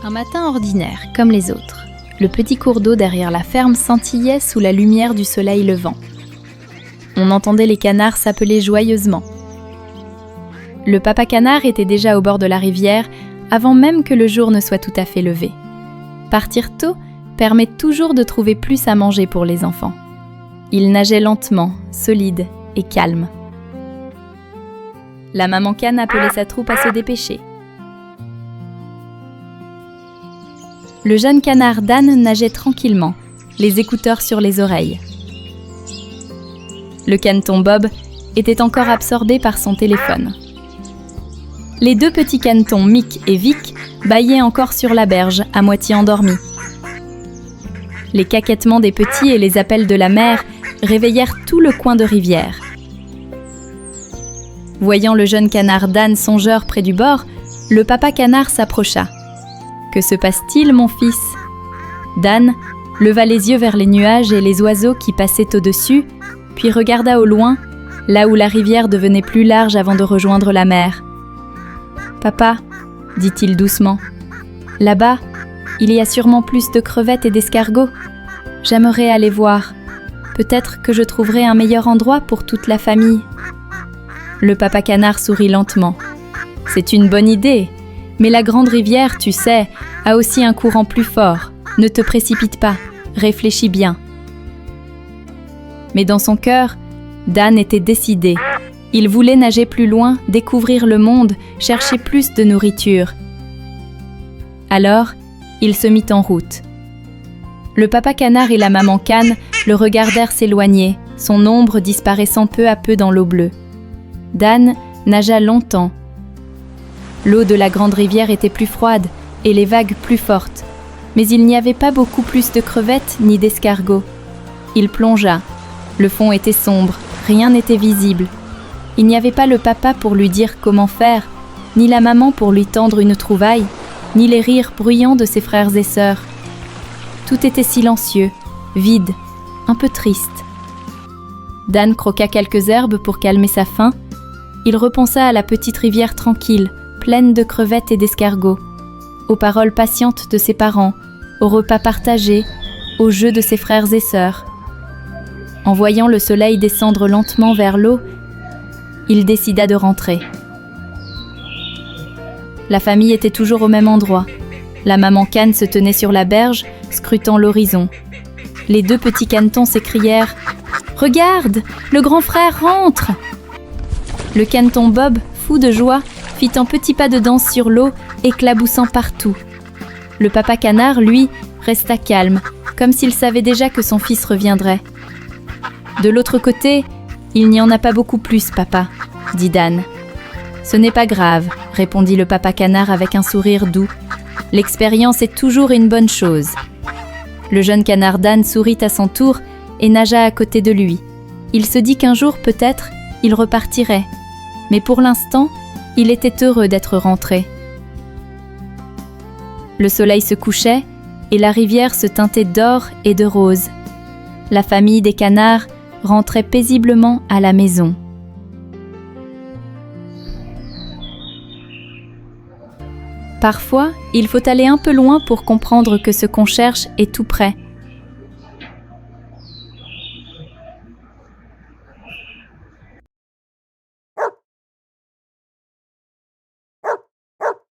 Un matin ordinaire, comme les autres, le petit cours d'eau derrière la ferme scintillait sous la lumière du soleil levant. On entendait les canards s'appeler joyeusement. Le papa canard était déjà au bord de la rivière avant même que le jour ne soit tout à fait levé. Partir tôt permet toujours de trouver plus à manger pour les enfants. Il nageait lentement, solide et calme. La maman cane appelait sa troupe à se dépêcher. Le jeune canard Dan nageait tranquillement, les écouteurs sur les oreilles. Le caneton Bob était encore absorbé par son téléphone. Les deux petits canetons Mick et Vic bâillaient encore sur la berge, à moitié endormis. Les caquettements des petits et les appels de la mère réveillèrent tout le coin de rivière. Voyant le jeune canard Dan songeur près du bord, le papa canard s'approcha. « Que se passe-t-il, mon fils ?» Dan leva les yeux vers les nuages et les oiseaux qui passaient au-dessus, puis regarda au loin, là où la rivière devenait plus large avant de rejoindre la mer. « Papa, » dit-il doucement, « là-bas, il y a sûrement plus de crevettes et d'escargots. J'aimerais aller voir. Peut-être que je trouverai un meilleur endroit pour toute la famille. » Le papa canard sourit lentement. « C'est une bonne idée. Mais la grande rivière, tu sais, a aussi un courant plus fort. Ne te précipite pas, réfléchis bien. » Mais dans son cœur, Dan était décidé. Il voulait nager plus loin, découvrir le monde, chercher plus de nourriture. Alors, il se mit en route. Le papa canard et la maman cane le regardèrent s'éloigner, son ombre disparaissant peu à peu dans l'eau bleue. Dan nagea longtemps. L'eau de la grande rivière était plus froide et les vagues plus fortes, mais il n'y avait pas beaucoup plus de crevettes ni d'escargots. Il plongea. Le fond était sombre, rien n'était visible. Il n'y avait pas le papa pour lui dire comment faire, ni la maman pour lui tendre une trouvaille, ni les rires bruyants de ses frères et sœurs. Tout était silencieux, vide, un peu triste. Dan croqua quelques herbes pour calmer sa faim. Il repensa à la petite rivière tranquille, pleine de crevettes et d'escargots, aux paroles patientes de ses parents, aux repas partagés, aux jeux de ses frères et sœurs. En voyant le soleil descendre lentement vers l'eau, il décida de rentrer. La famille était toujours au même endroit. La maman cane se tenait sur la berge, scrutant l'horizon. Les deux petits canetons s'écrièrent « Regarde, le grand frère rentre !» Le caneton Bob, fou de joie, fit un petit pas de danse sur l'eau, éclaboussant partout. Le papa canard, lui, resta calme, comme s'il savait déjà que son fils reviendrait. « De l'autre côté, il n'y en a pas beaucoup plus, papa, » dit Dan. « Ce n'est pas grave, » répondit le papa canard avec un sourire doux. « L'expérience est toujours une bonne chose. » Le jeune canard Dan sourit à son tour et nagea à côté de lui. Il se dit qu'un jour, peut-être, il repartirait. Mais pour l'instant, il était heureux d'être rentré. Le soleil se couchait et la rivière se teintait d'or et de rose. La famille des canards rentrait paisiblement à la maison. Parfois, il faut aller un peu loin pour comprendre que ce qu'on cherche est tout près.